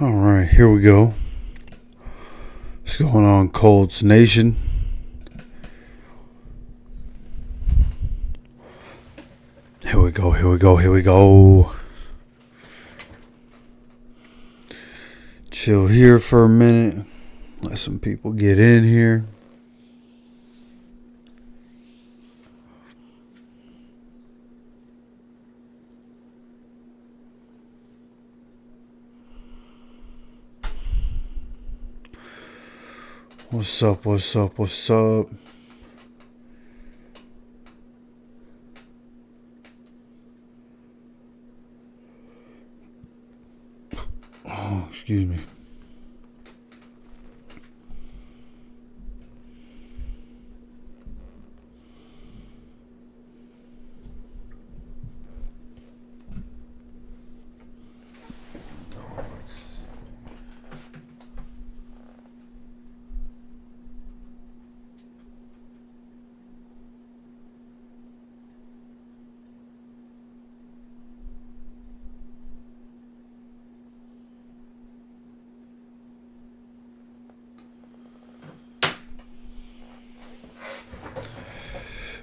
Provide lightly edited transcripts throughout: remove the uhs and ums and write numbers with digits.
All right, here we go. What's going on, Colts Nation? Here we go. Chill here for a minute. Let some people get in here. What's up? Oh, excuse me.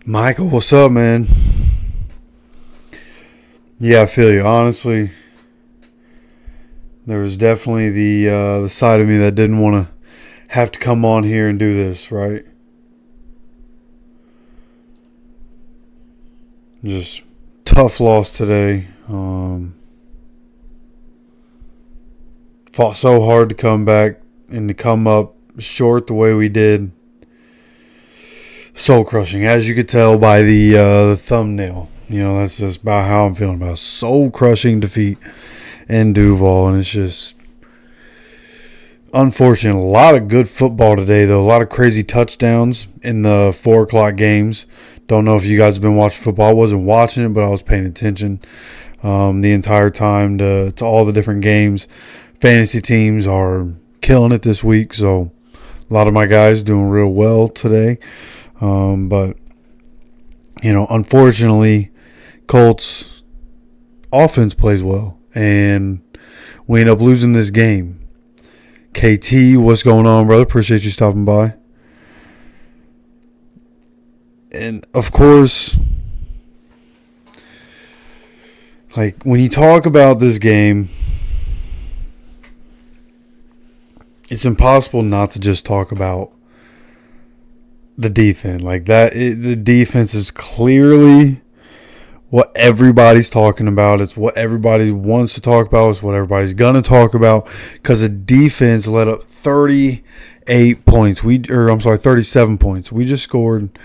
Michael, what's up, man? Yeah, I feel you. Honestly, there was definitely the side of me that didn't want to have to come on here and do this, right? Just tough loss today. Fought so hard to come back and to come up short the way we did. Soul crushing, as you could tell by the thumbnail. You know, that's just about how I'm feeling about it. Soul crushing defeat in Duval, and it's just unfortunate. A lot of good football today, though. A lot of crazy touchdowns in the 4 o'clock games. Don't know if you guys have been watching football. I wasn't watching it, but I was paying attention the entire time to all the different games. Fantasy teams are killing it this week, so a lot of my guys doing real well today. But, you know, unfortunately, Colts offense plays well, and we end up losing this game. KT, what's going on, brother? Appreciate you stopping by. And, of course, like, when you talk about this game, it's impossible not to just talk about the defense. Like that, the defense is clearly what everybody's talking about. It's what everybody wants to talk about. It's what everybody's gonna talk about, because the defense let up 38 points. 37 points. We just scored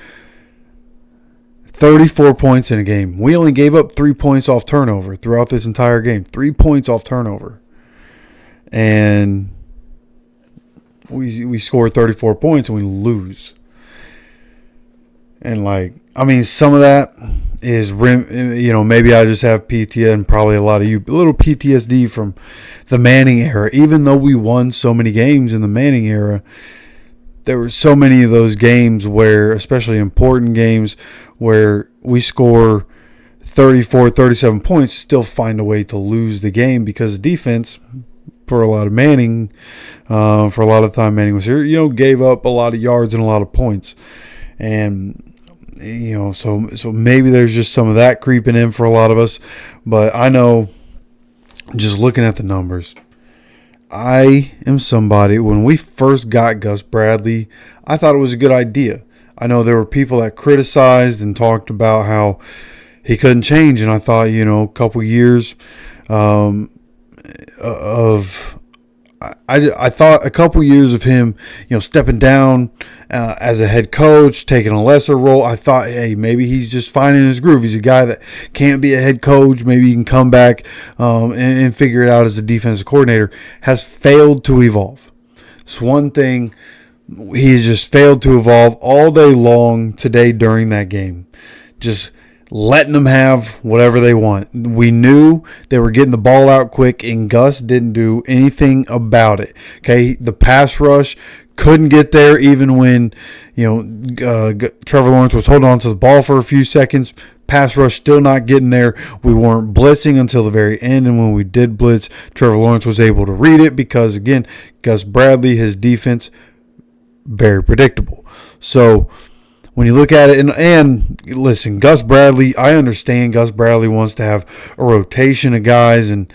34 points in a game. We only gave up 3 points off turnover throughout this entire game. 3 points off turnover, and we score 34 points and we lose. And, like, I mean, some of that is, you know, maybe I just have PTSD, and probably a lot of you, a little PTSD from the Manning era. Even though we won so many games in the Manning era, there were so many of those games where, especially important games, where we score 34, 37 points, still find a way to lose the game because the defense, for a lot of Manning, for a lot of time Manning was here, you know, gave up a lot of yards and a lot of points. And, you know, so maybe there's just some of that creeping in for a lot of us. But I know, just looking at the numbers, I am somebody, when we first got Gus Bradley, I thought it was a good idea. I know there were people that criticized and talked about how he couldn't change. And I thought, you know, a couple years I thought a couple years of him, you know, stepping down as a head coach, taking a lesser role. I thought, hey, maybe he's just finding his groove. He's a guy that can't be a head coach. Maybe he can come back and figure it out as a defensive coordinator. Has failed to evolve. It's one thing. He has just failed to evolve all day long today during that game. Just letting them have whatever they want. We knew they were getting the ball out quick, and Gus didn't do anything about it. Okay, the pass rush couldn't get there even when, you know, Trevor Lawrence was holding on to the ball for a few seconds. pass rush still not getting there. We weren't blitzing until the very end, and when we did blitz, Trevor Lawrence was able to read it because, again, Gus Bradley, his defense, very predictable. So when you look at it, and listen, Gus Bradley, I understand Gus Bradley wants to have a rotation of guys and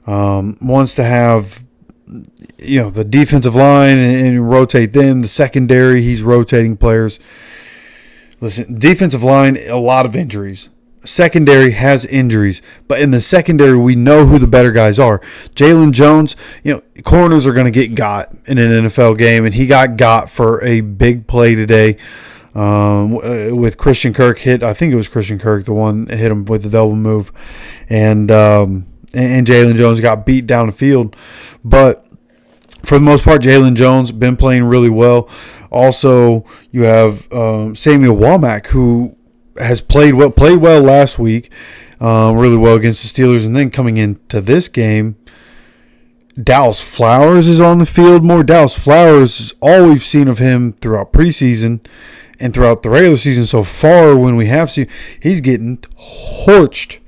wants to have, the defensive line and rotate them. The secondary, he's rotating players. Listen, defensive line, a lot of injuries. Secondary has injuries, but in the secondary, we know who the better guys are. Jalen Jones, corners are going to get got in an NFL game, and he got for a big play today with Christian Kirk hit. I think it was Christian Kirk, the one that hit him with the double move, and Jalen Jones got beat down the field. But for the most part, Jalen Jones been playing really well. Also, you have Samuel Womack, who has played well last week, really well against the Steelers. And then coming into this game, Dallas Flowers is on the field more. Dallas Flowers is all we've seen of him throughout preseason and throughout the regular season so far. When we have seen, he's getting torched.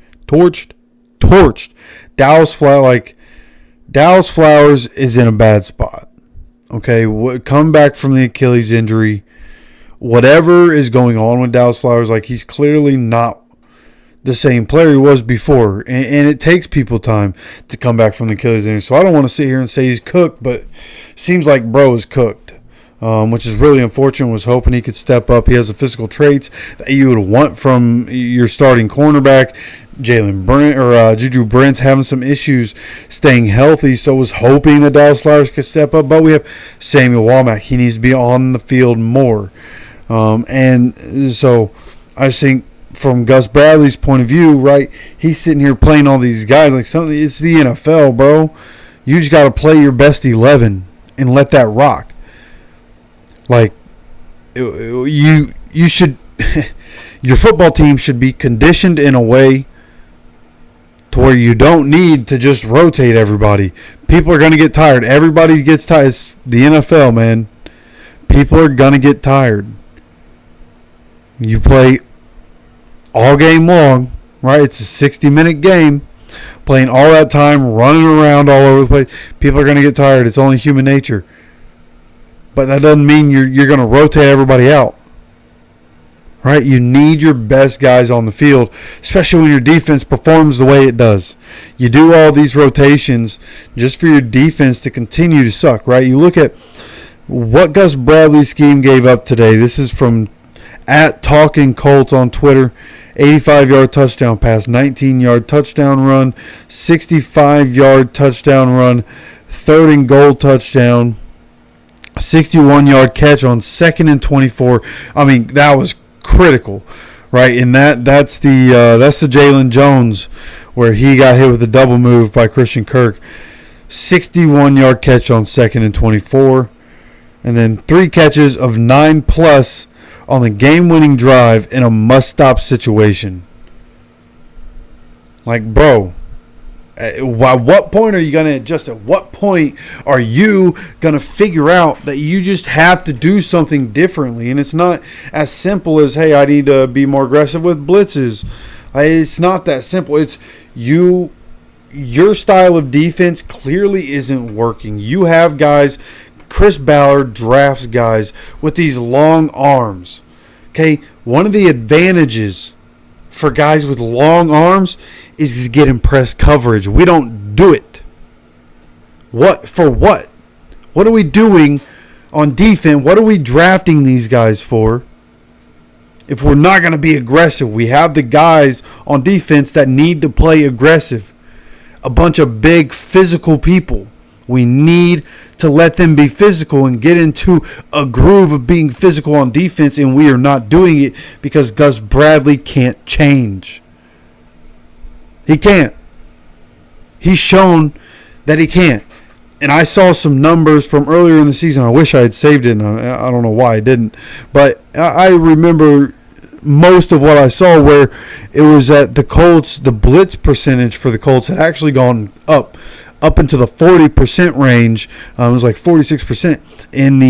Dallas Flowers is in a bad spot. Okay, come back from the Achilles injury. Whatever is going on with Dallas Flowers, he's clearly not the same player he was before. And it takes people time to come back from the Achilles injury. So I don't want to sit here and say he's cooked, but it seems like bro is cooked, which is really unfortunate. Was hoping he could step up. He has the physical traits that you would want from your starting cornerback. Juju Brent's having some issues staying healthy, so was hoping that Dallas Flowers could step up. But we have Samuel Womack. He needs to be on the field more. And so I think from Gus Bradley's point of view, right, he's sitting here playing all these guys like something. It's the NFL, bro. You just got to play your best 11 and let that rock. You should your football team should be conditioned in a way to where you don't need to just rotate everybody. People are going to get tired. Everybody gets tired. It's the NFL, man. People are going to get tired. You play all game long, right? It's a 60-minute game. Playing all that time, running around all over the place. People are going to get tired. It's only human nature. But that doesn't mean you're going to rotate everybody out. Right? You need your best guys on the field, especially when your defense performs the way it does. You do all these rotations just for your defense to continue to suck, right? You look at what Gus Bradley's scheme gave up today. This is from @TalkingColts on Twitter. 85-yard touchdown pass, 19-yard touchdown run, 65-yard touchdown run, 3rd and goal touchdown, 61-yard catch on 2nd and 24. I mean, that was critical, right? And that's the Jalen Jones where he got hit with a double move by Christian Kirk. 61-yard catch on 2nd and 24. And then 3 catches of 9+ on the game-winning drive in a must-stop situation. Bro, at what point are you going to adjust? At what point are you going to figure out that you just have to do something differently? And it's not as simple as, hey, I need to be more aggressive with blitzes. It's not that simple. It's your style of defense clearly isn't working. You have guys, Chris Ballard drafts guys with these long arms. Okay, one of the advantages for guys with long arms is to get in press coverage. We don't do it. What? For what? What are we doing on defense? What are we drafting these guys for? If we're not going to be aggressive, we have the guys on defense that need to play aggressive. A bunch of big physical people. We need to let them be physical and get into a groove of being physical on defense, and we are not doing it because Gus Bradley can't change. He can't. He's shown that he can't. And I saw some numbers from earlier in the season. I wish I had saved it, and I don't know why I didn't. But I remember most of what I saw where it was that the Colts, the blitz percentage for the Colts had actually gone up into the 40% range. It was like 46% in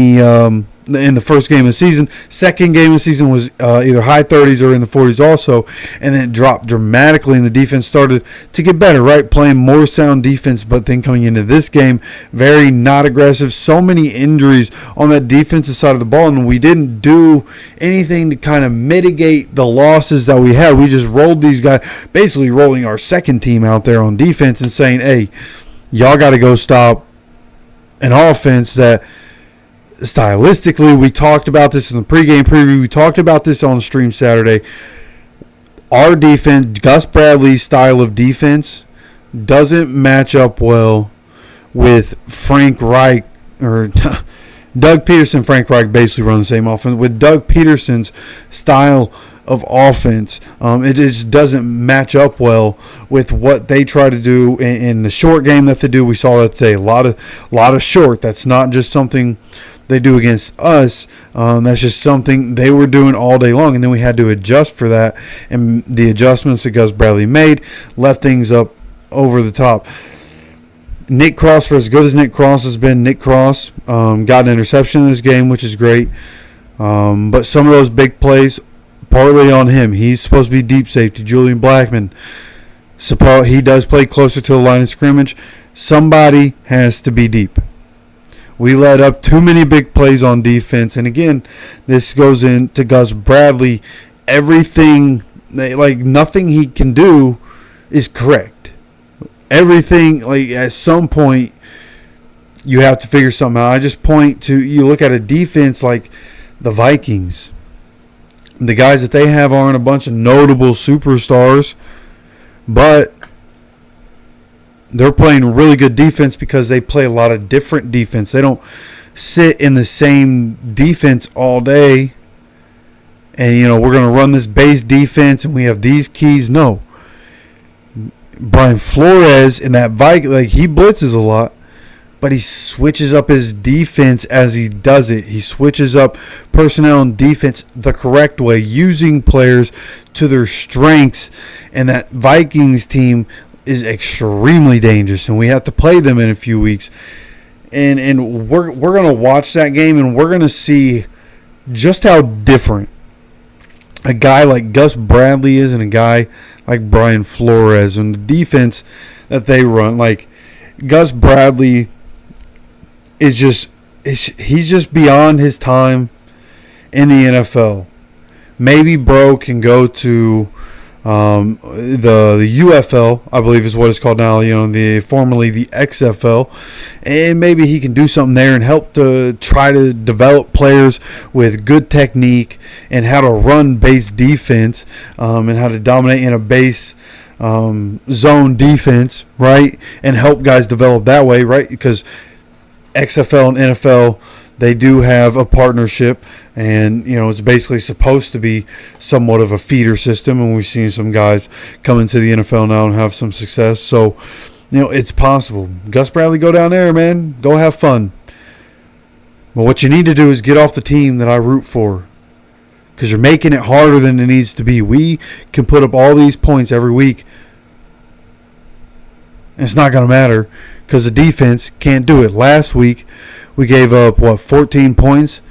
in the first game of the season. Second game of the season was either high 30s or in the 40s also, and then it dropped dramatically, and the defense started to get better, right? Playing more sound defense, but then coming into this game, very not aggressive. So many injuries on that defensive side of the ball, and we didn't do anything to kind of mitigate the losses that we had. We just rolled these guys, basically rolling our second team out there on defense and saying, hey, y'all got to go stop an offense that stylistically, we talked about this in the pregame preview. We talked about this on the stream Saturday. Our defense, Gus Bradley's style of defense, doesn't match up well with Frank Reich, or Doug Peterson. Frank Reich basically run the same offense. With Doug Peterson's style of offense, it just doesn't match up well with what they try to do in the short game that they do. We saw that today. A lot of short. That's not just something they do against us. That's just something they were doing all day long, and then we had to adjust for that, and the adjustments that Gus Bradley made left things up over the top. Nick Cross, for as good as Nick Cross has been, Nick Cross got an interception in this game, which is great, but some of those big plays, partly on him. He's supposed to be deep safety. Julian Blackman, he does play closer to the line of scrimmage. Somebody has to be deep. We let up too many big plays on defense. And again, this goes into Gus Bradley. Everything, nothing he can do is correct. Everything, at some point, you have to figure something out. I just point to, you look at a defense like the Vikings. The guys that they have aren't a bunch of notable superstars, but they're playing really good defense because they play a lot of different defense. They don't sit in the same defense all day and, we're going to run this base defense and we have these keys. No. Brian Flores in that Viking, he blitzes a lot, but he switches up his defense as he does it. He switches up personnel and defense the correct way, using players to their strengths, and that Vikings team is extremely dangerous, and we have to play them in a few weeks. And we're going to watch that game, and we're going to see just how different a guy like Gus Bradley is and a guy like Brian Flores, and the defense that they run. Gus Bradley is he's just beyond his time in the NFL. Maybe Bro can go to the UFL, I believe is what it's called now, formerly the XFL, and maybe he can do something there and help to try to develop players with good technique and how to run base defense, and how to dominate in a base zone defense, right, and help guys develop that way, right, because XFL and NFL, they do have a partnership, and it's basically supposed to be somewhat of a feeder system, and we've seen some guys come into the NFL now and have some success. So, it's possible. Gus Bradley, go down there, man. Go have fun. But what you need to do is get off the team that I root for, because you're making it harder than it needs to be. We can put up all these points every week, and it's not going to matter because the defense can't do it. Last week, we gave up, 14 points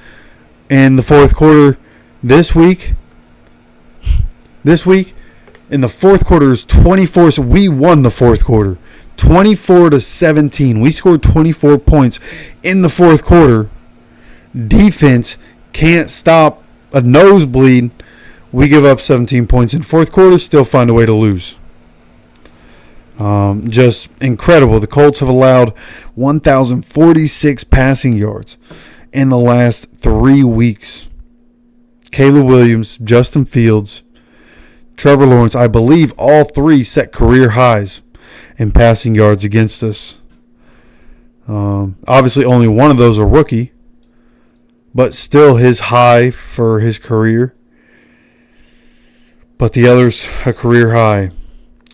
in the fourth quarter. This week, in the fourth quarter is 24. So we won the fourth quarter, 24-17. We scored 24 points in the fourth quarter. Defense can't stop a nosebleed. We give up 17 points in the fourth quarter, still find a way to lose. Just incredible. The Colts have allowed 1,046 passing yards in the last 3 weeks. Caleb Williams, Justin Fields, Trevor Lawrence, I believe all three set career highs in passing yards against us. Obviously, only one of those a rookie, but still his high for his career. But the others, a career high.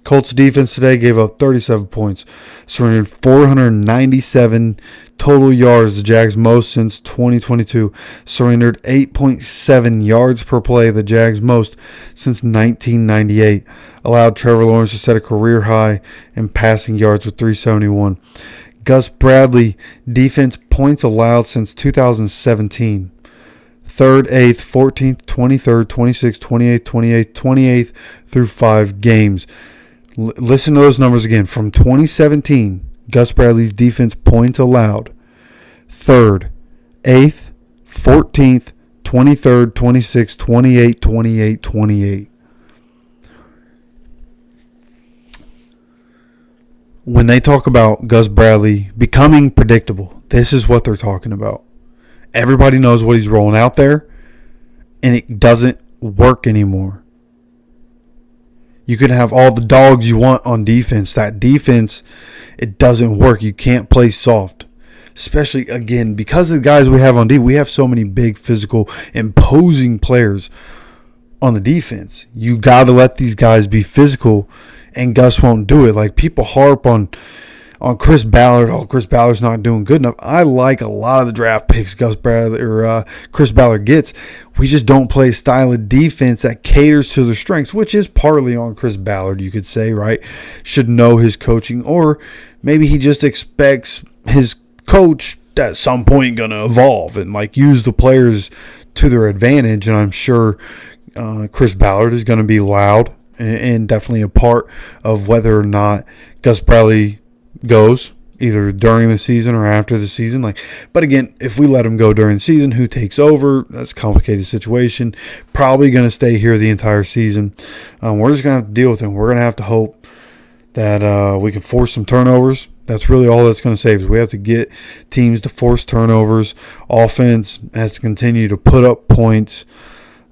Colts defense today gave up 37 points, surrendered 497 total yards, the Jags most since 2022, surrendered 8.7 yards per play, the Jags most since 1998, allowed Trevor Lawrence to set a career high in passing yards with 371. Gus Bradley defense points allowed since 2017, 3rd, 8th, 14th, 23rd, 26th, 28th, 28th, 28th through 5 games. Listen to those numbers again. From 2017, Gus Bradley's defense points allowed. 3rd, 8th, 14th, 23rd, 26th, 28th, 28th, 28th. When they talk about Gus Bradley becoming predictable, this is what they're talking about. Everybody knows what he's rolling out there, and it doesn't work anymore. You can have all the dogs you want on defense. That defense, it doesn't work. You can't play soft. Especially, again, because of the guys we have on D, we have so many big, physical, imposing players on the defense. You got to let these guys be physical, and Gus won't do it. Like, people harp on Chris Ballard. Oh, Chris Ballard's not doing good enough. I like a lot of the draft picks Gus Bradley or Chris Ballard gets. We just don't play a style of defense that caters to their strengths, which is partly on Chris Ballard, you could say, right? Should know his coaching, or maybe he just expects his coach at some point going to evolve and like use the players to their advantage. And I'm sure Chris Ballard is going to be loud and definitely a part of whether or not Gus Bradley goes either during the season or after the season. But again, if we let him go during the season, who takes over? That's a complicated situation. Probably going to stay here the entire season. We're just going to have to deal with him. We're going to have to hope that we can force some turnovers. That's really all that's going to save us. We have to get teams to force turnovers. Offense has to continue to put up points,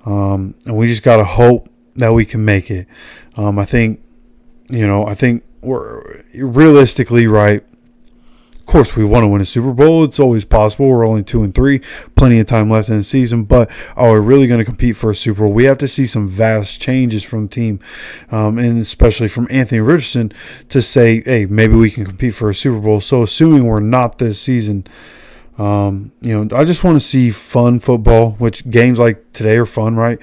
and we just got to hope that we can make it. I think we're realistically right. Of course, we want to win a Super Bowl. It's always possible. We're only 2-3, plenty of time left in the season. But are we really going to compete for a Super Bowl? We have to see some vast changes from the team, and especially from Anthony Richardson to say, hey, maybe we can compete for a Super Bowl. So assuming we're not this season, I just want to see fun football, which games like today are fun, right?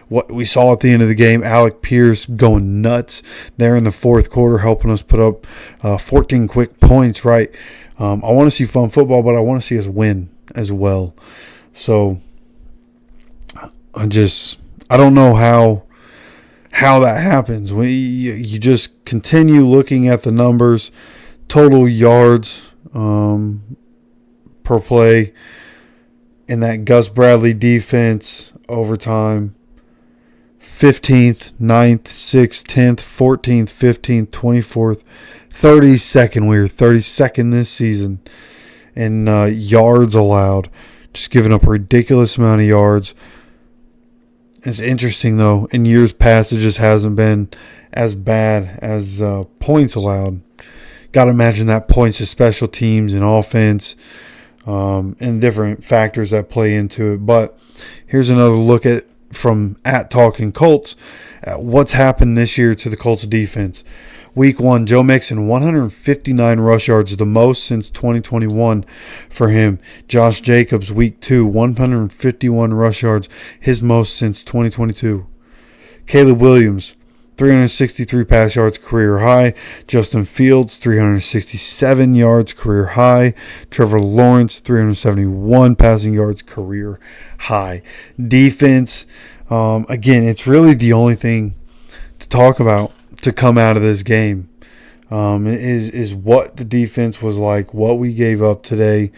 What we saw at the end of the game, Alec Pierce going nuts there in the fourth quarter, helping us put up 14 quick points, right? I want to see fun football, but I want to see us win as well. So I don't know how that happens. You just continue looking at the numbers, total yards per play in that Gus Bradley defense overtime. 15th, 9th, 6th, 10th, 14th, 15th, 24th, 32nd. We were 32nd this season in yards allowed. Just giving up a ridiculous amount of yards. It's interesting, though. In years past, it just hasn't been as bad as points allowed. Got to imagine that points to special teams and offense and different factors that play into it. But here's another look at from Talking Colts at what's happened this year to the Colts defense. Week 1, Joe Mixon, 159 rush yards, the most since 2021 for him. Josh Jacobs, Week 2, 151 rush yards, his most since 2022. Caleb Williams, 363 pass yards, career high. Justin Fields, 367 yards, career high. Trevor Lawrence, 371 passing yards, career high. Defense, again, it's really the only thing to talk about to come out of this game. Is what the defense was like, what we gave up today.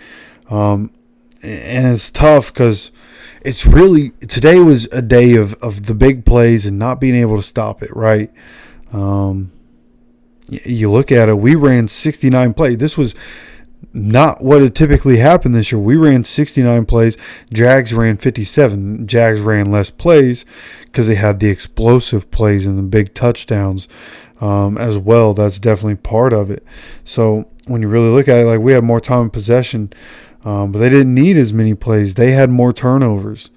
And it's tough because it's really, today was a day of the big plays and not being able to stop it, right? You look at it, we ran 69 plays. This was not what had typically happened this year. We ran 69 plays. Jags ran 57. Jags ran less plays because they had the explosive plays and the big touchdowns as well. That's definitely part of it. So when you really look at it, like, we had more time in possession, but they didn't need as many plays. They had more turnovers.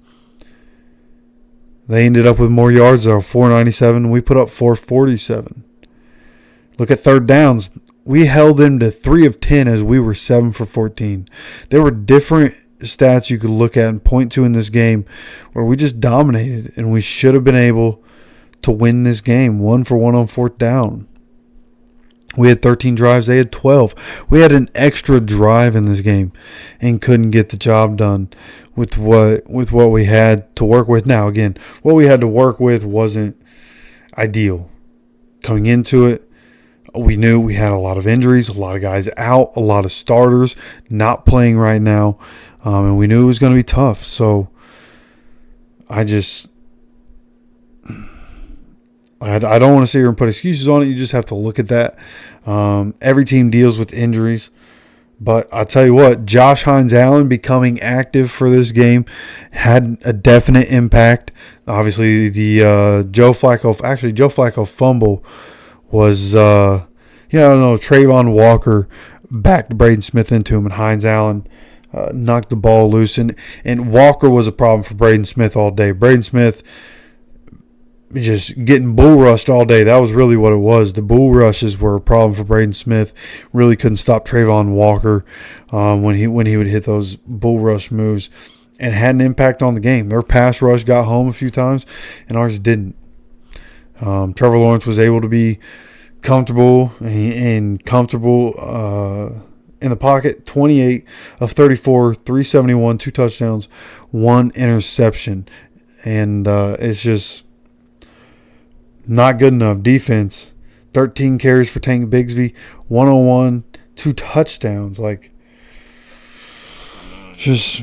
They ended up with more yards, though, 497. We put up 447. Look at third downs. We held them to 3 of 10 as we were 7 for 14. There were different stats you could look at and point to in this game where we just dominated, and we should have been able to win this game 1 for 1 on fourth down. We had 13 drives. They had 12. We had an extra drive in this game and couldn't get the job done with what we had to work with. Now, again, what we had to work with wasn't ideal. Coming into it, we knew we had a lot of injuries, a lot of guys out, a lot of starters not playing right now, and we knew it was going to be tough. So I don't want to sit here and put excuses on it. You just have to look at that. Every team deals with injuries. But I'll tell you what, Josh Hines-Allen becoming active for this game had a definite impact. Obviously, the Joe Flacco fumble was, Trayvon Walker backed Braden Smith into him, and Hines-Allen knocked the ball loose. And Walker was a problem for Braden Smith all day. Braden Smith just getting bull rushed all day. That was really what it was. The bull rushes were a problem for Braden Smith. Really couldn't stop Trayvon Walker when he would hit those bull rush moves, and had an impact on the game. Their pass rush got home a few times, and ours didn't. Trevor Lawrence was able to be comfortable in the pocket. 28 of 34, 371, 2 touchdowns, 1 interception, and it's just not good enough. Defense, 13 carries for Tank Bigsby, 101, 2 touchdowns. Just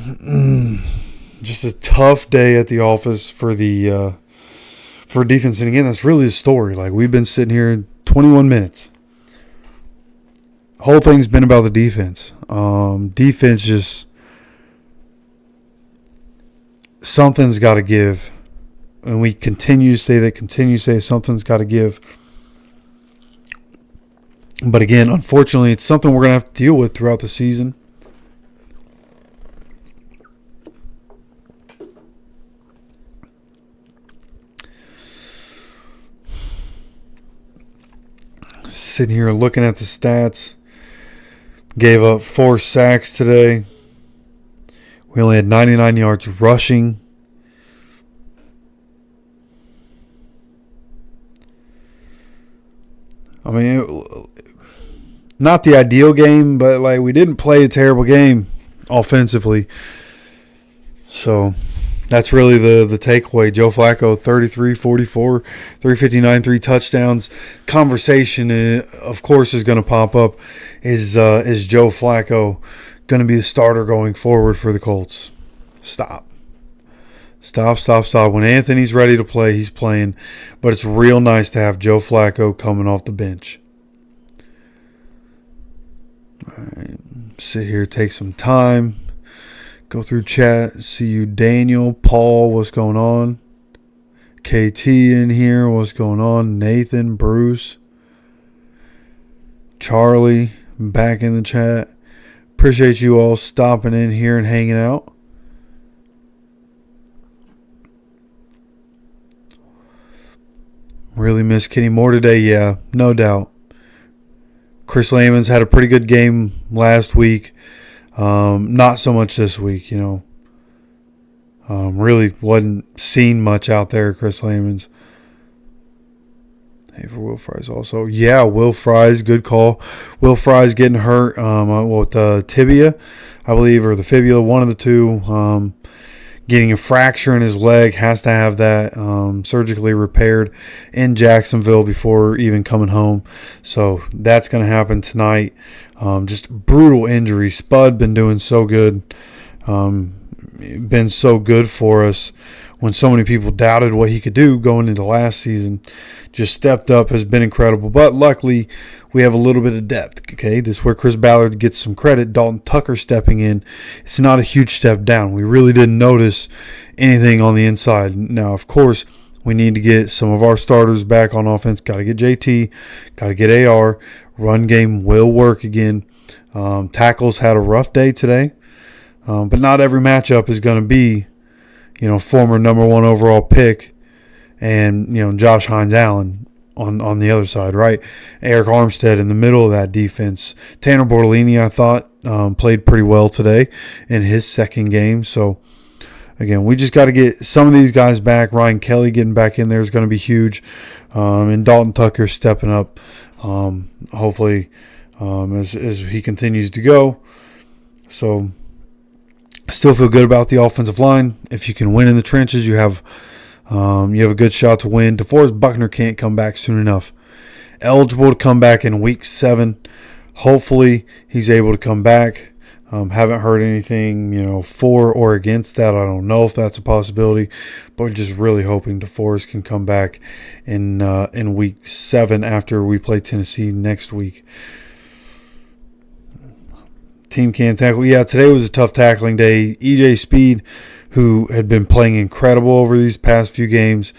a tough day at the office for defense. And again, that's really the story. We've been sitting here 21 minutes. Whole thing's been about the defense. Defense just, something's got to give. And we continue to say something's got to give. But again, unfortunately, it's something we're going to have to deal with throughout the season. Sitting here looking at the stats. Gave up 4 sacks today. We only had 99 yards rushing. I mean, not the ideal game, but we didn't play a terrible game offensively. So that's really the takeaway. Joe Flacco, 33, 44, 359, 3 touchdowns. Conversation, of course, is going to pop up. Is Joe Flacco going to be the starter going forward for the Colts? Stop. When Anthony's ready to play, he's playing. But it's real nice to have Joe Flacco coming off the bench. All right, sit here, take some time. Go through chat. See you, Daniel, Paul, what's going on? KT in here, what's going on? Nathan, Bruce, Charlie, back in the chat. Appreciate you all stopping in here and hanging out. Really miss Kenny Moore today, yeah, no doubt. Chris Layman's had a pretty good game last week. Not so much this week, Really wasn't seen much out there, Chris Layman's. Hey, for Will Fries also. Yeah, Will Fries, good call. Will Fries getting hurt with the tibia, I believe, or the fibula, one of the two. Getting a fracture in his leg, has to have that surgically repaired in Jacksonville before even coming home. So that's going to happen tonight. Just brutal injury. Spud been doing so good. Been so good for us when so many people doubted what he could do going into last season. Just stepped up, has been incredible. But luckily, we have a little bit of depth. Okay, this is where Chris Ballard gets some credit. Dalton Tucker stepping in. It's not a huge step down. We really didn't notice anything on the inside. Now, of course, we need to get some of our starters back on offense. Got to get JT. Got to get AR. Run game will work again. Tackles had a rough day today. But not every matchup is going to be, former number 1 overall pick and, Josh Hines-Allen on the other side, right? Eric Armstead in the middle of that defense. Tanner Bortolini, I thought, played pretty well today in his second game. So, again, we just got to get some of these guys back. Ryan Kelly getting back in there is going to be huge. And Dalton Tucker stepping up Hopefully, as he continues to go. So, still feel good about the offensive line. If you can win in the trenches, you have a good shot to win. DeForest Buckner can't come back soon enough. Eligible to come back in week 7. Hopefully, he's able to come back. Haven't heard anything, for or against that. I don't know if that's a possibility, but we're just really hoping DeForest can come back in week 7 after we play Tennessee next week. Team can't tackle. Yeah, today was a tough tackling day. EJ Speed, who had been playing incredible over these past few games,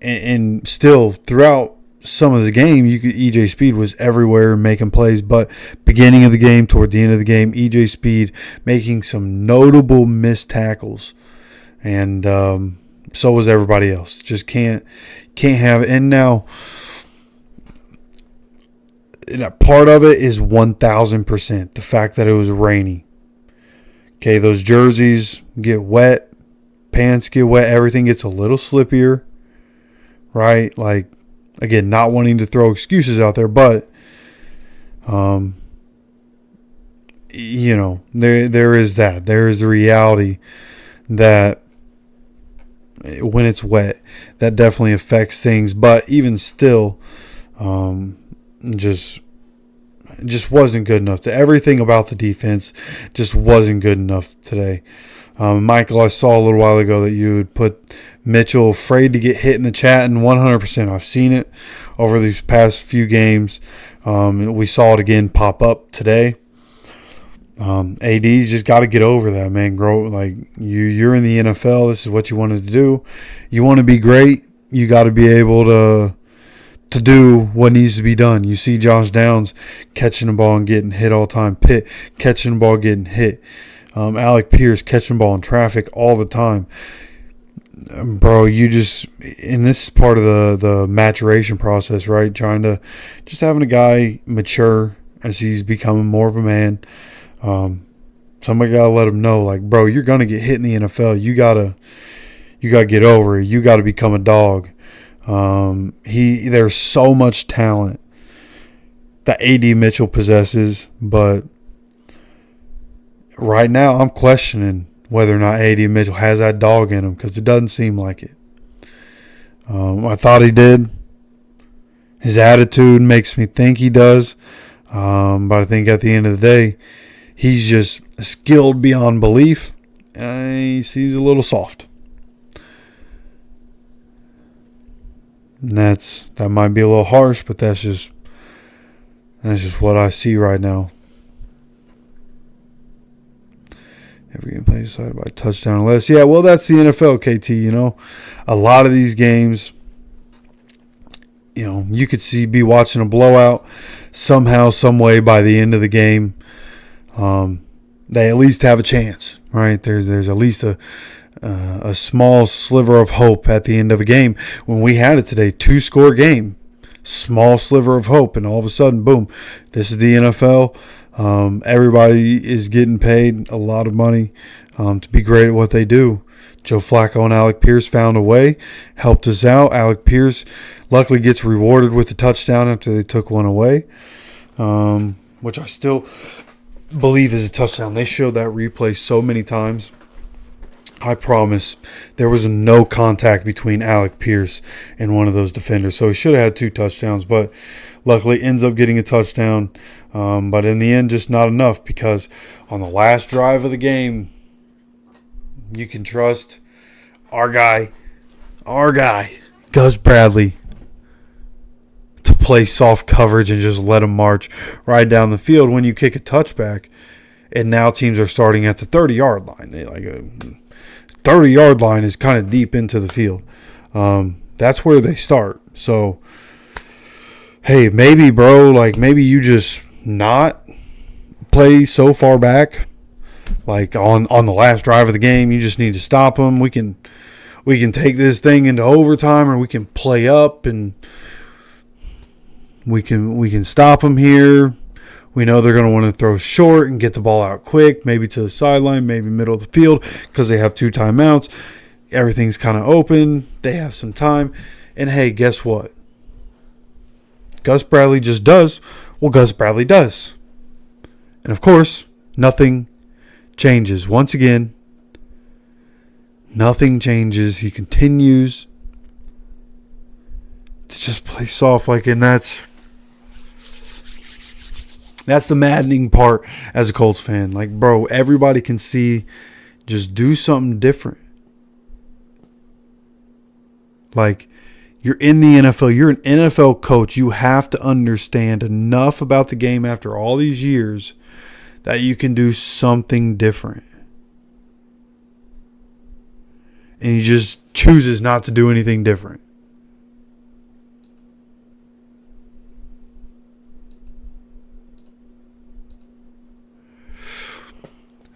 and still throughout some of the game, EJ Speed was everywhere making plays. But beginning of the game, toward the end of the game, EJ Speed making some notable missed tackles, and so was everybody else. Just can't have it. And now, part of it is 1,000% the fact that it was rainy. Okay, those jerseys get wet, pants get wet, everything gets a little slippier, right? Like, again, not wanting to throw excuses out there, but there is that. There is the reality that when it's wet, that definitely affects things. But even still, just wasn't good enough. Everything about the defense just wasn't good enough today. Michael, I saw a little while ago that you would put Mitchell afraid to get hit in the chat, and 100%. I've seen it over these past few games. We saw it again pop up today. AD's just got to get over that, man. Grow, like you're in the NFL. This is what you wanted to do. You want to be great. You got to be able to do what needs to be done. You see Josh Downs catching the ball and getting hit all the time. Pitt catching the ball, getting hit. Alec Pierce catching the ball in traffic all the time. Bro, and this is part of the maturation process, right? Trying to just having a guy mature as he's becoming more of a man. Somebody gotta let him know, like, bro, you're gonna get hit in the NFL. You gotta get over it. You gotta become a dog. There's so much talent that AD Mitchell possesses, but right now I'm questioning whether or not AD Mitchell has that dog in him, because it doesn't seem like it. I thought he did. His attitude makes me think he does, but I think at the end of the day, he's just skilled beyond belief. He seems a little soft. And that might be a little harsh, but that's just what I see right now. Every game played decided by a touchdown or less. Yeah, well, that's the NFL, KT. A lot of these games, you could be watching a blowout somehow, some way by the end of the game. They at least have a chance, right? There's at least a small sliver of hope at the end of a game. When we had it today, 2-score game, small sliver of hope, and all of a sudden, boom, this is the NFL. Everybody is getting paid a lot of money to be great at what they do. Joe Flacco and Alec Pierce found a way, helped us out. Alec Pierce luckily gets rewarded with a touchdown after they took one away, which I still believe is a touchdown. They showed that replay so many times. I promise there was no contact between Alec Pierce and one of those defenders. So he should have had 2 touchdowns, but luckily ends up getting a touchdown. But in the end, just not enough, because on the last drive of the game, you can trust our guy, Gus Bradley, to play soft coverage and just let him march right down the field when you kick a touchback. And now teams are starting at the 30-yard line. They 30-yard line is kind of deep into the field. That's where they start. So, hey, maybe, bro, maybe you just not play so far back. On the last drive of the game, you just need to stop them. We can take this thing into overtime, or we can play up and we can stop them here. We know they're going to want to throw short and get the ball out quick, maybe to the sideline, maybe middle of the field, because they have 2 timeouts. Everything's kind of open. They have some time. And, hey, guess what? Gus Bradley just does what Gus Bradley does. And of course, nothing changes. Once again, nothing changes. He continues to just play soft, and that's the maddening part as a Colts fan. Bro, everybody can see, just do something different. You're in the NFL. You're an NFL coach. You have to understand enough about the game after all these years that you can do something different. And he just chooses not to do anything different.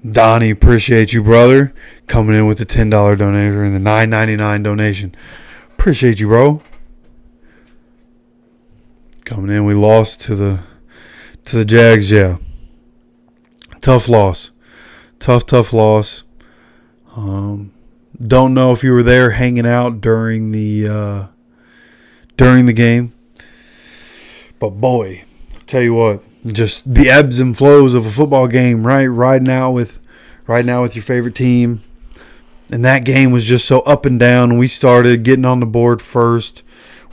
Donnie, appreciate you, brother. Coming in with the $10 donation and the $9.99 donation. Appreciate you, bro. Coming in, we lost to the Jags, yeah. Tough loss. Tough loss. Don't know if you were there hanging out during the game. But boy, I'll tell you what, just the ebbs and flows of a football game, right? Right now with your favorite team. And that game was just so up and down. We started getting on the board first.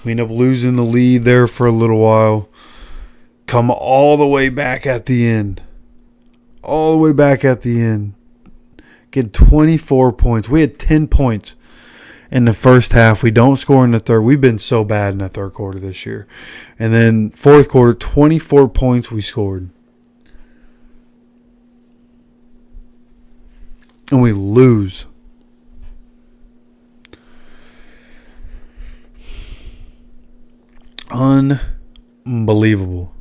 We ended up losing the lead there for a little while. Come all the way back at the end. Get 24 points. We had 10 points in the first half. We don't score in the third. We've been so bad in the third quarter this year. And then fourth quarter, 24 points we scored. And we lose. Unbelievable.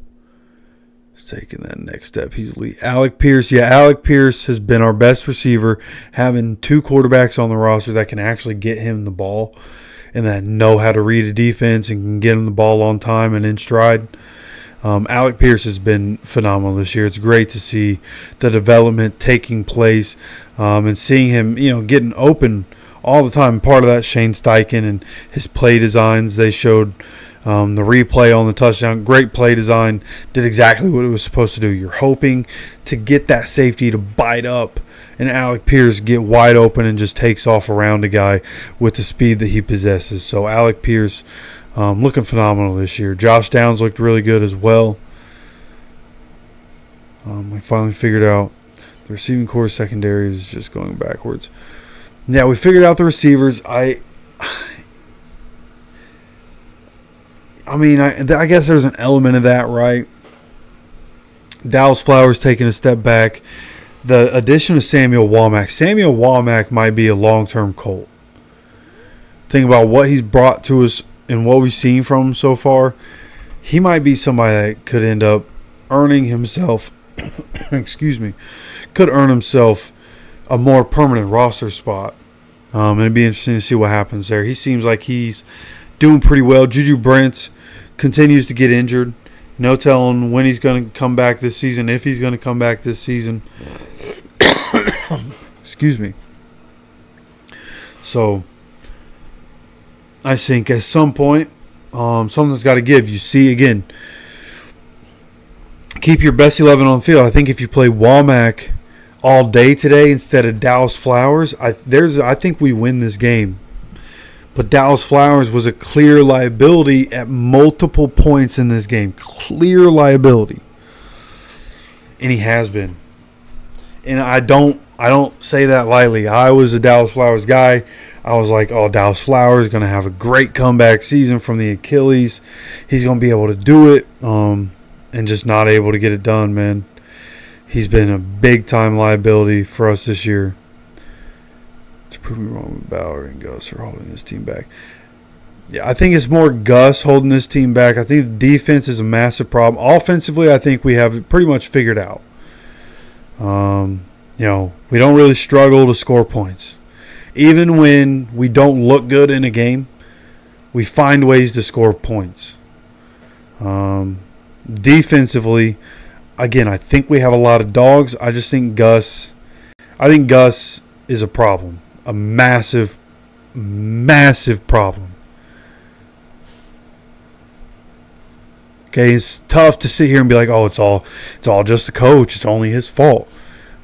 He's taking that next step. He's lead. Alec Pierce. Yeah, Alec Pierce has been our best receiver, having two quarterbacks on the roster that can actually get him the ball and that know how to read a defense and can get him the ball on time and in stride. Alec Pierce has been phenomenal this year. It's great to see the development taking place and seeing him, getting open all the time. Part of that, Shane Steichen and his play designs. They showed the replay on the touchdown. Great play design. Did exactly what it was supposed to do. You're hoping to get that safety to bite up and Alec Pierce get wide open and just takes off around a guy with the speed that he possesses. So Alec Pierce looking phenomenal this year. Josh Downs looked really good as well. We finally figured out the receiving core secondary is just going backwards. Yeah, we figured out the receivers. I guess there's an element of that, right? Dallas Flowers taking a step back. The addition of Samuel Womack. Samuel Womack might be a long-term Colt. Think about what he's brought to us and what we've seen from him so far. He might be somebody that could end up earning himself, could earn himself a more permanent roster spot. And it'd be interesting to see what happens there. He seems like he's doing pretty well. Juju Brents continues to get injured. No telling when he's going to come back this season, if he's going to come back this season. Excuse me. So, I think at some point, something's got to give. You see, again, keep your best 11 on the field. I think if you play Womack all day today instead of Dallas Flowers, I think we win this game. But Dallas Flowers was a clear liability at multiple points in this game. Clear liability. And he has been. And I don't say that lightly. I was a Dallas Flowers guy. I was like, oh, Dallas Flowers is going to have a great comeback season from the Achilles. He's going to be able to do it. And just not able to get it done, man. He's been a big-time liability for us this year. To prove me wrong with Ballard and Gus are holding this team back. Yeah, I think it's more Gus holding this team back. I think the defense is a massive problem. Offensively, I think we have it pretty much figured out. We don't really struggle to score points. Even when we don't look good in a game, we find ways to score points. Defensively, again, I think we have a lot of dogs. I think Gus is a problem. A massive, massive problem. Okay, it's tough to sit here and be like, oh, it's all just the coach. It's only his fault.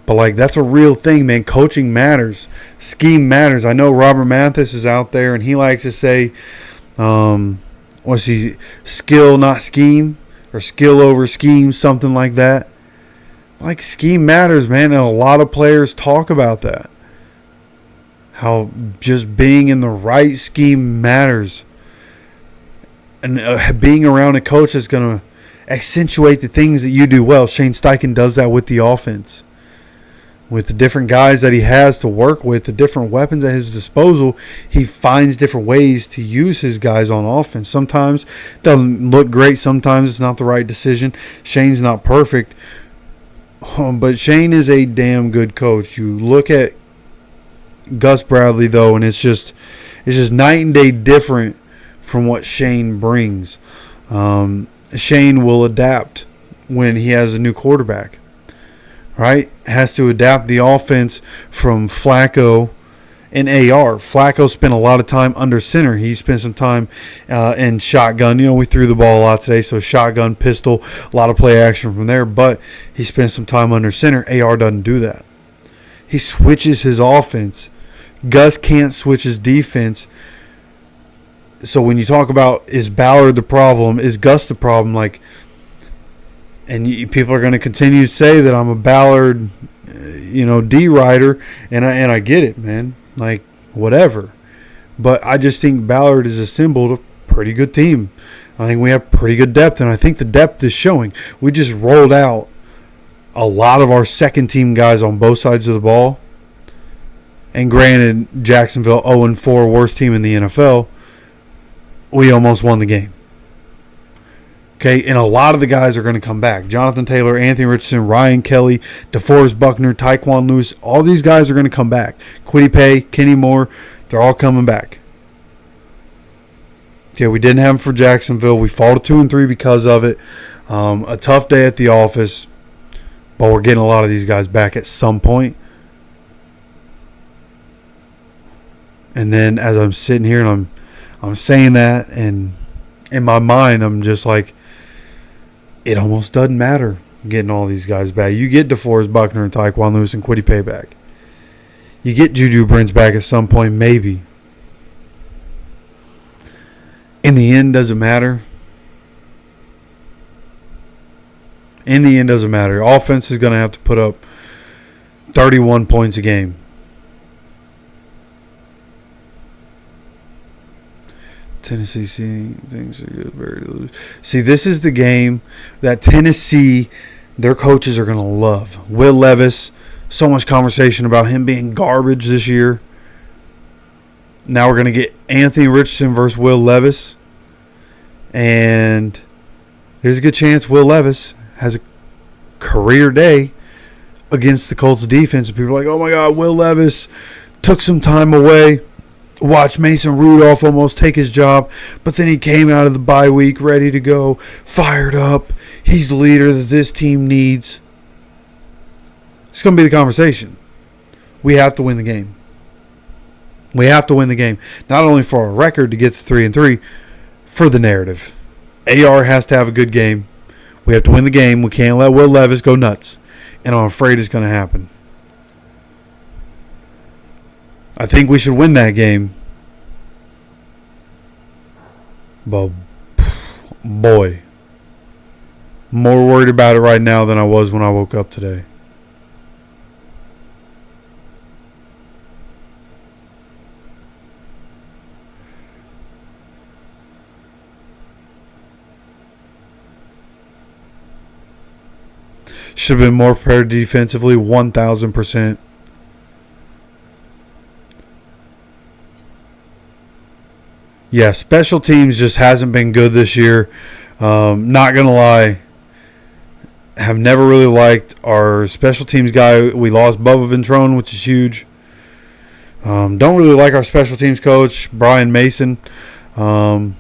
But, like, that's a real thing, man. Coaching matters. Scheme matters. I know Robert Mathis is out there, and he likes to say, skill, not scheme, or skill over scheme, something like that. Like, scheme matters, man, and a lot of players talk about that. How just being in the right scheme matters. And being around a coach that's going to accentuate the things that you do well. Shane Steichen does that with the offense. With the different guys that he has to work with, the different weapons at his disposal, he finds different ways to use his guys on offense. Sometimes it doesn't look great. Sometimes it's not the right decision. Shane's not perfect. But Shane is a damn good coach. You look at Gus Bradley, though, and it's just night and day different from what Shane brings. Shane will adapt when he has a new quarterback. Right? Has to adapt the offense from Flacco and AR. Flacco spent a lot of time under center. He spent some time in shotgun. You know, we threw the ball a lot today, so shotgun, pistol, a lot of play action from there. But he spent some time under center. AR doesn't do that. He switches his offense. Gus can't switch his defense. So when you talk about, is Ballard the problem? Is Gus the problem? Like, and people are going to continue to say that I'm a Ballard, D rider, and I get it, man. Like, whatever. But I just think Ballard is a symbol of a pretty good team. I think we have pretty good depth, and I think the depth is showing. We just rolled out a lot of our second-team guys on both sides of the ball. And granted, Jacksonville 0-4, worst team in the NFL. We almost won the game. Okay, and a lot of the guys are going to come back. Jonathan Taylor, Anthony Richardson, Ryan Kelly, DeForest Buckner, Tyquan Lewis. All these guys are going to come back. Kwity Paye, Kenny Moore, they're all coming back. Okay, we didn't have them for Jacksonville. We fall to 2-3 because of it. A tough day at the office, but we're getting a lot of these guys back at some point. And then as I'm sitting here and I'm saying that, and in my mind I'm just like, it almost doesn't matter getting all these guys back. You get DeForest Buckner and Tyquan Lewis and Kwity Paye back. You get Juju Brents back at some point, maybe. In the end, doesn't matter. In the end, doesn't matter. Offense is going to have to put up 31 points a game. Tennessee things are good. Very loose. See, this is the game that Tennessee, their coaches are going to love. Will Levis, so much conversation about him being garbage this year. Now we're going to get Anthony Richardson versus Will Levis. And there's a good chance Will Levis has a career day against the Colts defense. And people are like, oh my God, Will Levis took some time away. Watch Mason Rudolph almost take his job, but then he came out of the bye week ready to go, fired up. He's the leader that this team needs. It's going to be the conversation. We have to win the game. We have to win the game. Not only for our record to get to 3-3, for the narrative. AR has to have a good game. We have to win the game. We can't let Will Levis go nuts. And I'm afraid it's going to happen. I think we should win that game. But, boy, more worried about it right now than I was when I woke up today. Should have been more prepared defensively, 1,000%. Yeah, special teams just hasn't been good this year. Not going to lie. Have never really liked our special teams guy. We lost Bubba Ventrone, which is huge. Don't really like our special teams coach, Brian Mason. I'm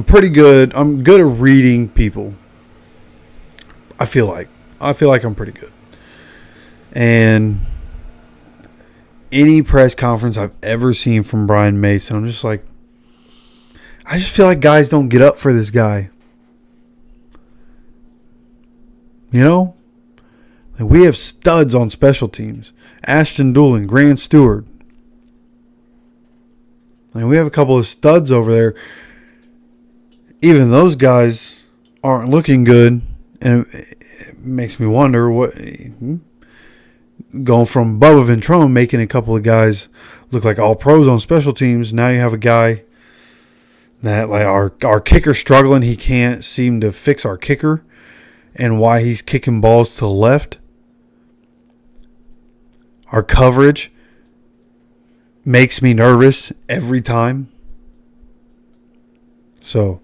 pretty good. I'm good at reading people. I feel like I'm pretty good. And any press conference I've ever seen from Brian Mason, I'm just like, I just feel like guys don't get up for this guy. You know? Like, we have studs on special teams. Ashton Doolin, Grant Stewart. Like, we have a couple of studs over there. Even those guys aren't looking good. And it makes me wonder what... Going from Bubba Ventrone, making a couple of guys look like all pros on special teams. Now you have a guy that, like, our kicker's struggling. He can't seem to fix our kicker and why he's kicking balls to the left. Our coverage makes me nervous every time. So,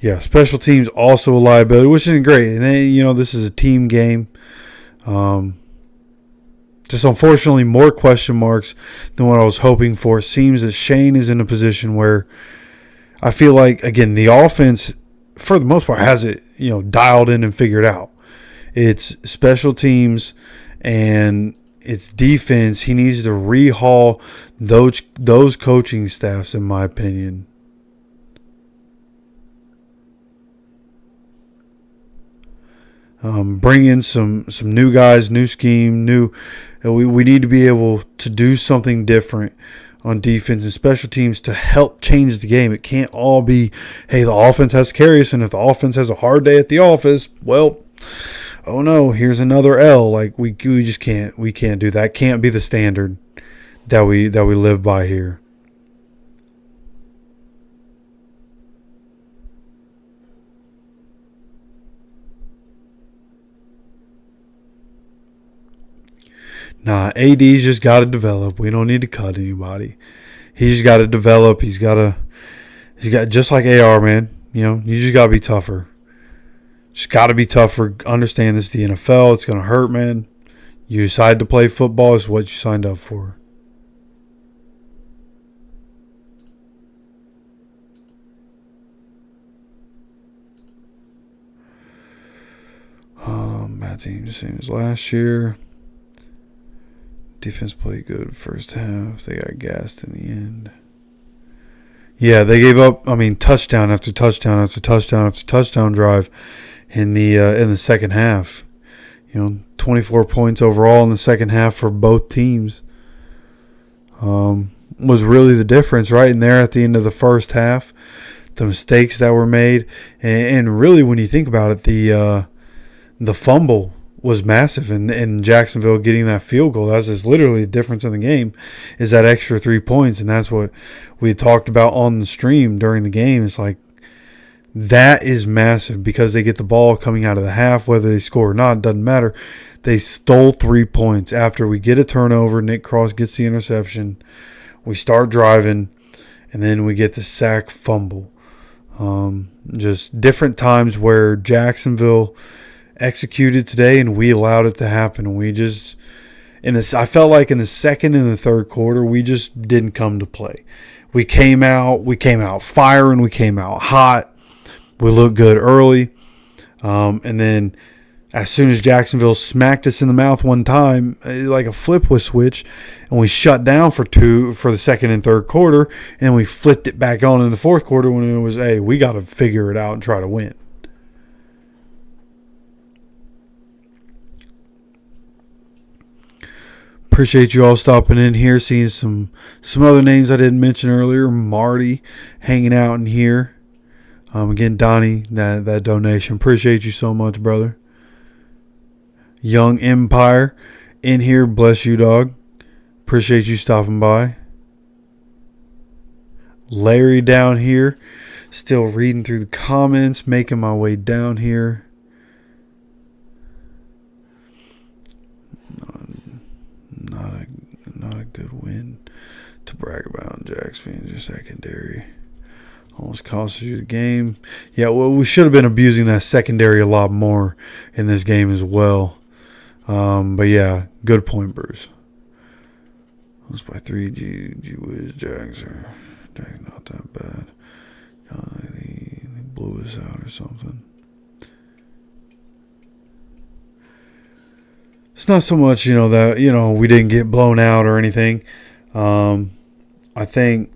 yeah, special teams also a liability, which isn't great. And then, this is a team game. Just unfortunately more question marks than what I was hoping for. It seems that Shane is in a position where I feel like, again, the offense, for the most part, has it, dialed in and figured out. It's special teams and it's defense. He needs to rehaul those coaching staffs, in my opinion. Bring in some new guys, new scheme, we need to be able to do something different on defense and special teams to help change the game. It can't all be, hey, the offense has to carry us, and if the offense has a hard day at the office, well, oh no, here's another L. Like, we just can't do that. Can't be the standard that we live by here. Nah, AD's just got to develop. We don't need to cut anybody. He's got to develop. He's got just like AR, man. You just got to be tougher. Just got to be tougher. Understand this is the NFL. It's going to hurt, man. You decide to play football. Is what you signed up for. Bad team, the same as last year. Defense played good first half. They got gassed in the end. Yeah, they gave up, touchdown after touchdown after touchdown after touchdown drive in the second half. 24 points overall in the second half for both teams. Was really the difference right in there at the end of the first half. The mistakes that were made. And really, when you think about it, the fumble was massive, and Jacksonville getting that field goal, that's literally the difference in the game, is that extra 3 points, and that's what we had talked about on the stream during the game. It's like, that is massive because they get the ball coming out of the half, whether they score or not, doesn't matter. They stole 3 points after we get a turnover. Nick Cross gets the interception. We start driving, and then we get the sack fumble. Just different times where Jacksonville executed today, and we allowed it to happen. And we just, I felt like in the second and the third quarter, we just didn't come to play. We came out firing, we came out hot, we looked good early, and then as soon as Jacksonville smacked us in the mouth one time, like a flip was switched, and we shut down for the second and third quarter, and then we flipped it back on in the fourth quarter when it was, hey, we got to figure it out and try to win. Appreciate you all stopping in here, seeing some other names I didn't mention earlier. Marty hanging out in here. Again, Donnie, that donation. Appreciate you so much, brother. Young Empire in here. Bless you, dog. Appreciate you stopping by. Larry down here. Still reading through the comments, making my way down here. Not a good win to brag about. Jags fans, your secondary almost cost you the game. Yeah, well, we should have been abusing that secondary a lot more in this game as well. But yeah, good point, Bruce. Lost by 3. Gee whiz, Jags are not that bad. They blew us out or something. it's not so much, that, we didn't get blown out or anything. I think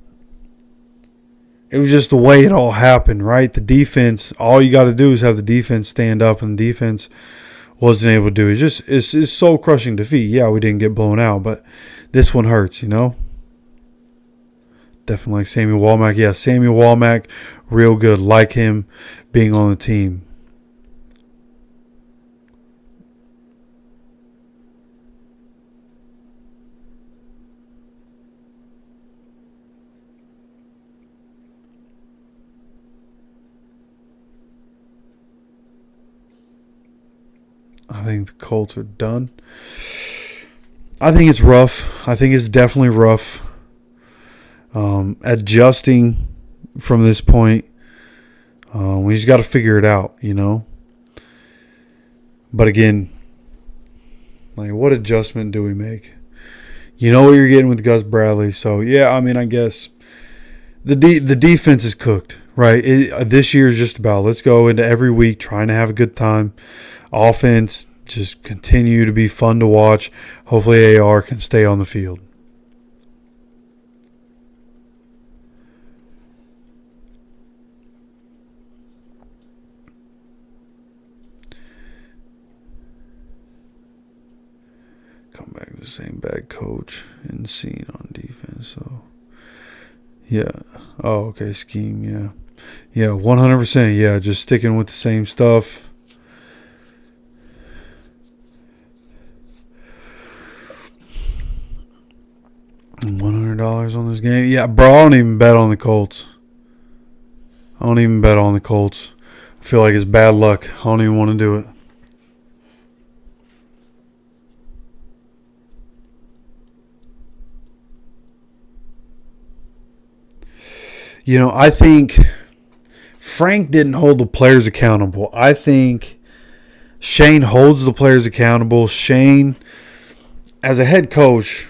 it was just the way it all happened, right? The defense, all you got to do is have the defense stand up, and the defense wasn't able to do it. It's soul-crushing defeat. Yeah, we didn't get blown out, but this one hurts, Definitely like Samuel Womack. Yeah, Samuel Womack, real good. Like him being on the team. I think the Colts are done. I think it's rough. I think it's definitely rough. Adjusting from this point, we just got to figure it out, But again, like, what adjustment do we make? You know what you're getting with Gus Bradley. So, yeah, I guess the defense is cooked, right? This year is just about let's go into every week trying to have a good time. Offense, just continue to be fun to watch. Hopefully AR can stay on the field. Come back to the same bad coach and scene on defense. So, yeah. Oh, okay, scheme, yeah. Yeah, 100%, yeah, just sticking with the same stuff. $100 on this game. Yeah, bro, I don't even bet on the Colts. I feel like it's bad luck. I don't even want to do it. I think Frank didn't hold the players accountable. I think Shane holds the players accountable. Shane, as a head coach,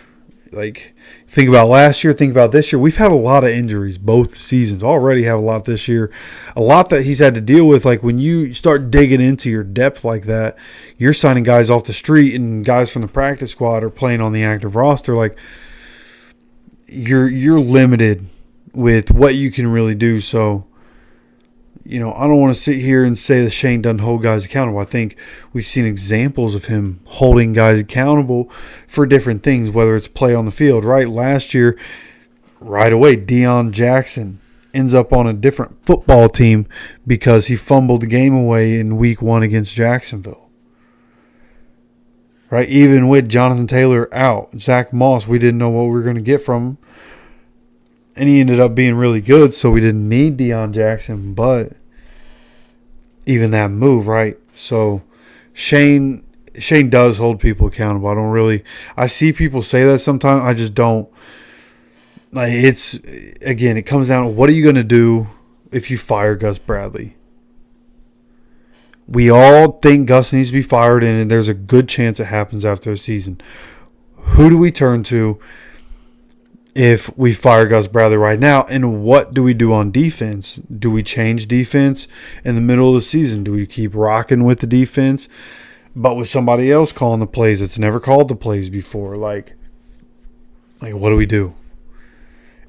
like, think about last year, think about this year. We've had a lot of injuries both seasons. Already have a lot this year. A lot that he's had to deal with. Like, when you start digging into your depth like that, you're signing guys off the street and guys from the practice squad are playing on the active roster. Like, you're limited with what you can really do. So, I don't want to sit here and say that Shane doesn't hold guys accountable. I think we've seen examples of him holding guys accountable for different things, whether it's play on the field. Right, last year, right away, Deion Jackson ends up on a different football team because he fumbled the game away in week 1 against Jacksonville. Right, even with Jonathan Taylor out, Zach Moss, we didn't know what we were going to get from him. And he ended up being really good, so we didn't need Deion Jackson. But even that move, right? So Shane does hold people accountable. I see people say that sometimes. I just don't. Like, it comes down to what are you going to do if you fire Gus Bradley? We all think Gus needs to be fired, and there's a good chance it happens after the season. Who do we turn to if we fire Gus Bradley right now? And what do we do on defense? Do we change defense in the middle of the season? Do we keep rocking with the defense, but with somebody else calling the plays that's never called the plays before? Like what do we do?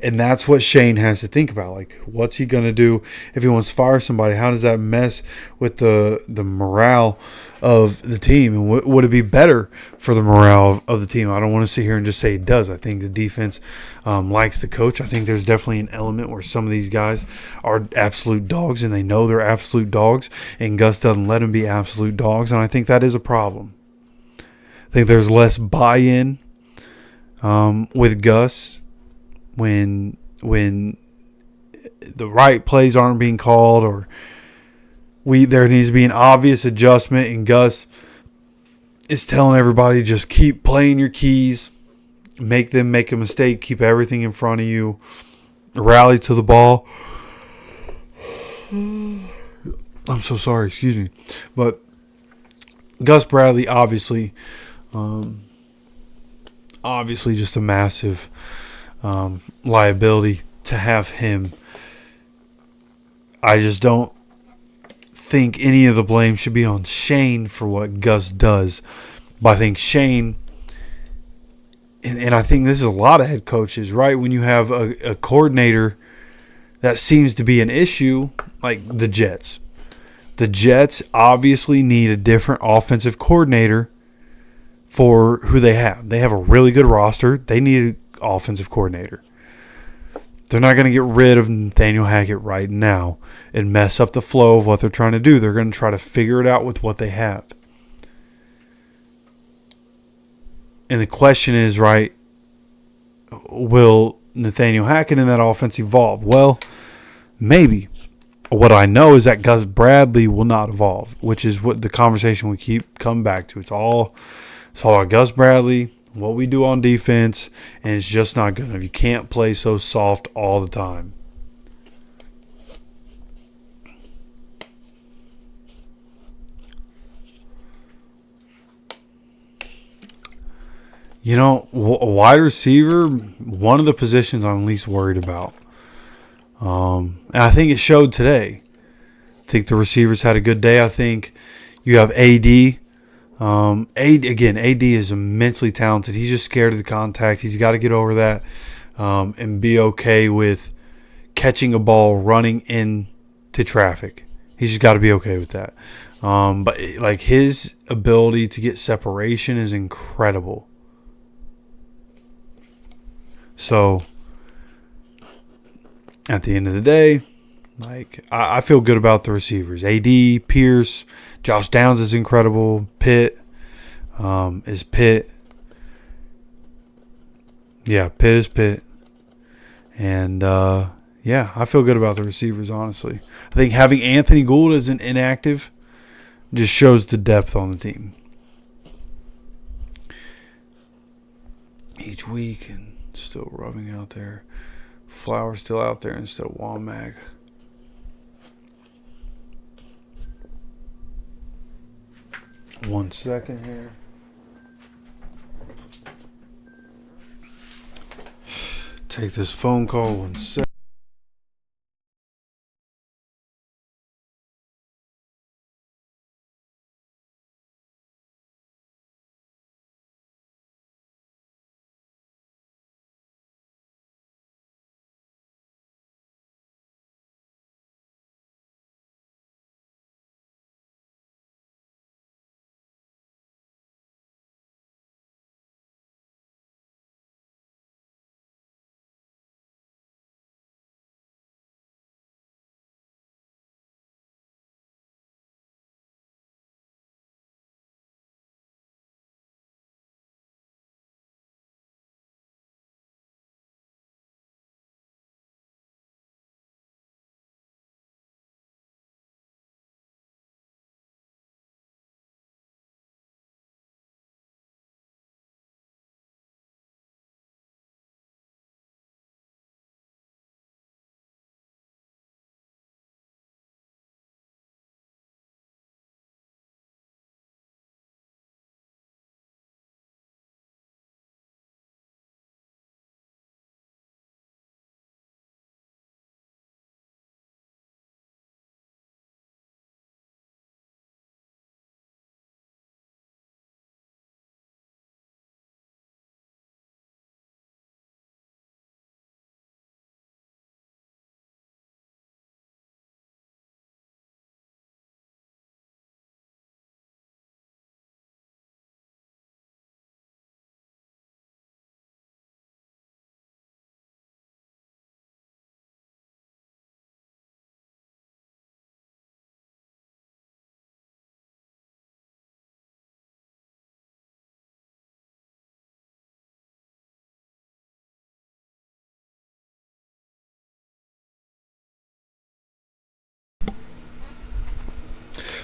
And that's what Shane has to think about. Like, what's he going to do if he wants to fire somebody? How does that mess with the morale of the team? And would it be better for the morale of the team? I don't want to sit here and just say it does. I think the defense likes the coach. I think there's definitely an element where some of these guys are absolute dogs, and they know they're absolute dogs, and Gus doesn't let them be absolute dogs, and I think that is a problem. I think there's less buy-in with Gus when the right plays aren't being called, or there needs to be an obvious adjustment, and Gus is telling everybody just keep playing your keys, make them make a mistake, keep everything in front of you, rally to the ball. I'm so sorry, excuse me. But Gus Bradley, obviously just a massive liability to have him. I just don't think any of the blame should be on Shane for what Gus does. But I think Shane, and I think this is a lot of head coaches, right? When you have a coordinator that seems to be an issue, like the Jets. The Jets obviously need a different offensive coordinator for who they have. They have a really good roster. They need an offensive coordinator. They're not going to get rid of Nathaniel Hackett right now and mess up the flow of what they're trying to do. They're going to try to figure it out with what they have. And the question is, right, will Nathaniel Hackett in that offense evolve? Well, maybe. What I know is that Gus Bradley will not evolve, which is what the conversation we keep coming back to. It's all about Gus Bradley, what we do on defense, and it's just not good enough. You can't play so soft all the time. You know, a wide receiver, one of the positions I'm least worried about. And I think it showed today. I think the receivers had a good day. I think you have AD. AD is immensely talented. He's just scared of the contact. He's got to get over that and be okay with catching a ball running into traffic. He's just got to be okay with that. But like his ability to get separation is incredible. So at the end of the day, like I feel good about the receivers. AD, Pierce, Josh Downs is incredible. Pitt is Pitt. Yeah, Pitt is Pitt. And yeah, I feel good about the receivers, honestly. I think having Anthony Gould as an inactive just shows the depth on the team. Each week and still rubbing out there. Flower still out there instead of Womack. One second here. Take this phone call 1 second.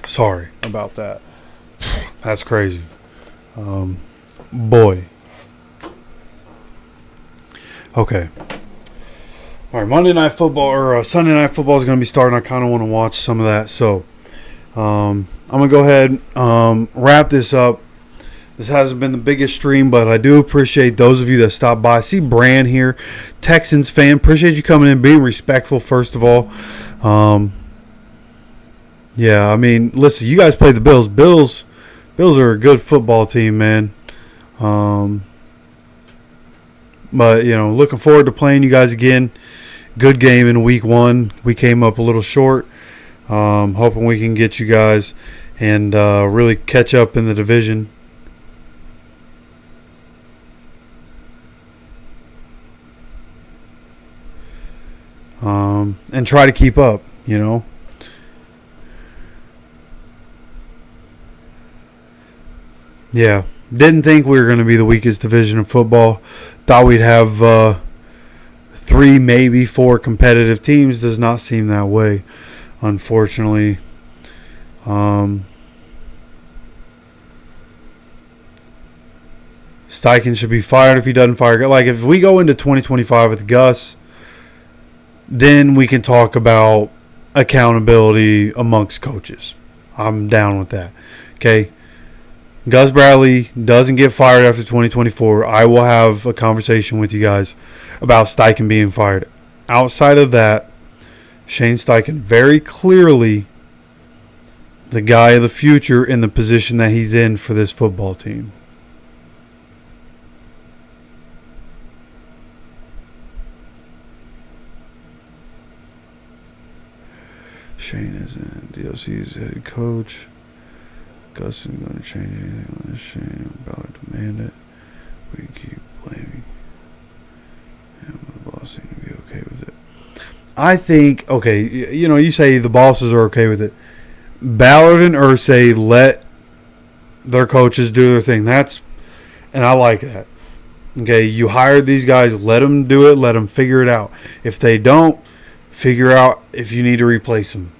Sorry about that. That's crazy. Boy. Okay. All right, Monday Night Football or Sunday Night Football is going to be starting. I kind of want to watch some of that. So I'm going to go ahead wrap this up. This hasn't been the biggest stream, but I do appreciate those of you that stopped by. I see Brand here, Texans fan. Appreciate you coming in, being respectful, first of all. Yeah, I mean, listen, you guys played the Bills. Bills Bills are a good football team, man. But, looking forward to playing you guys again. Good game in week 1. We came up a little short. Hoping we can get you guys and really catch up in the division. And try to keep up, Yeah. Didn't think we were going to be the weakest division of football. Thought we'd have 3, maybe 4 competitive teams. Does not seem that way, unfortunately. Steichen should be fired if he doesn't fire. Like, if we go into 2025 with Gus, then we can talk about accountability amongst coaches. I'm down with that. Okay? Gus Bradley doesn't get fired after 2024. I will have a conversation with you guys about Steichen being fired. Outside of that, Shane Steichen very clearly the guy of the future in the position that he's in for this football team. Shane isn't DLC's head coach. Gus isn't going to change anything unless Shane about to demand it. We keep blaming him. The boss seems to be okay with it. I think, okay, you say the bosses are okay with it. Ballard and Irsay let their coaches do their thing. And I like that. Okay, you hired these guys, let them do it, let them figure it out. If they don't, figure out if you need to replace them.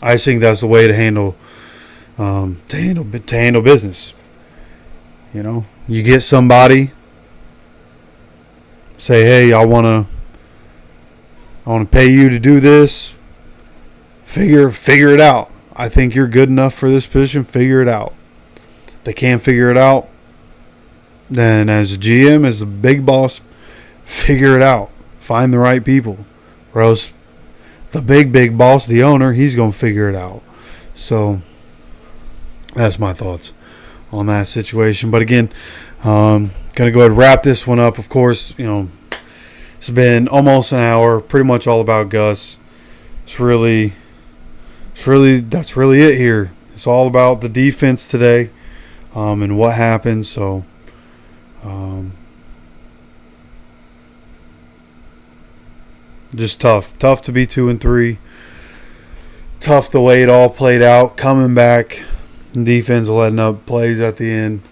I think that's the way to handle business. You get somebody, say, hey, I want to pay you to do this. Figure it out. I think you're good enough for this position. Figure it out. If they can't figure it out, then as a GM, as the big boss, figure it out. Find the right people. Or else the big boss, the owner, he's going to figure it out. So that's my thoughts on that situation. But again, going to go ahead and wrap this one up. Of course, it's been almost an hour, pretty much all about Gus. That's really it here. It's all about the defense today and what happened. So just tough to be 2-3. Tough the way it all played out. Coming back, defense letting up plays at the end.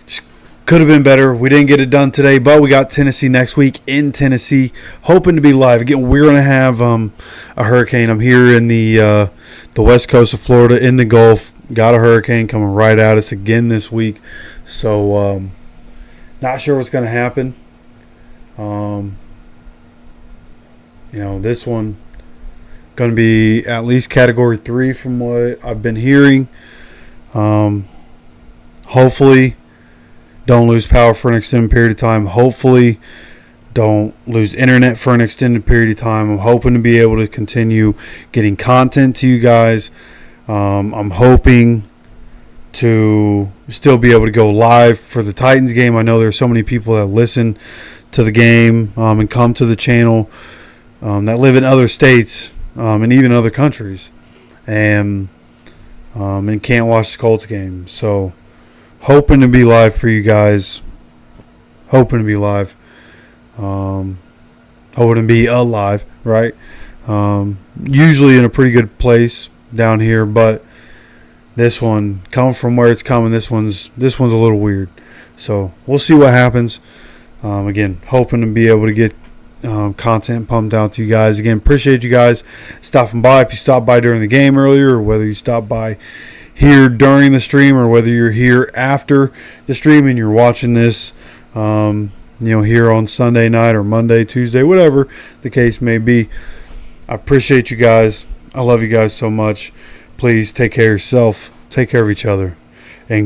Just could have been better. We didn't get it done today, but we got Tennessee next week in Tennessee. Hoping to be live again. We're going to have a hurricane. I'm here in the west coast of Florida in the Gulf. Got a hurricane coming right at us again this week. So not sure what's going to happen. This one going to be at least Category 3 from what I've been hearing. Hopefully, don't lose power for an extended period of time. Hopefully, don't lose internet for an extended period of time. I'm hoping to be able to continue getting content to you guys. I'm hoping to still be able to go live for the Titans game. I know there's so many people that listen to the game and come to the channel that live in other states and even other countries and can't watch the Colts game. So hoping to be live for you guys. Hoping to be live. Hoping to be alive, right? Usually in a pretty good place down here, but this one, coming from where it's coming, this one's a little weird. So we'll see what happens. Again, hoping to be able to get content pumped out to you guys. Again, appreciate you guys stopping by. If you stopped by during the game earlier, or whether you stopped by here during the stream, or whether you're here after the stream and you're watching this, here on Sunday night or Monday, Tuesday, whatever the case may be. I appreciate you guys. I love you guys so much. Please take care of yourself, take care of each other, and go.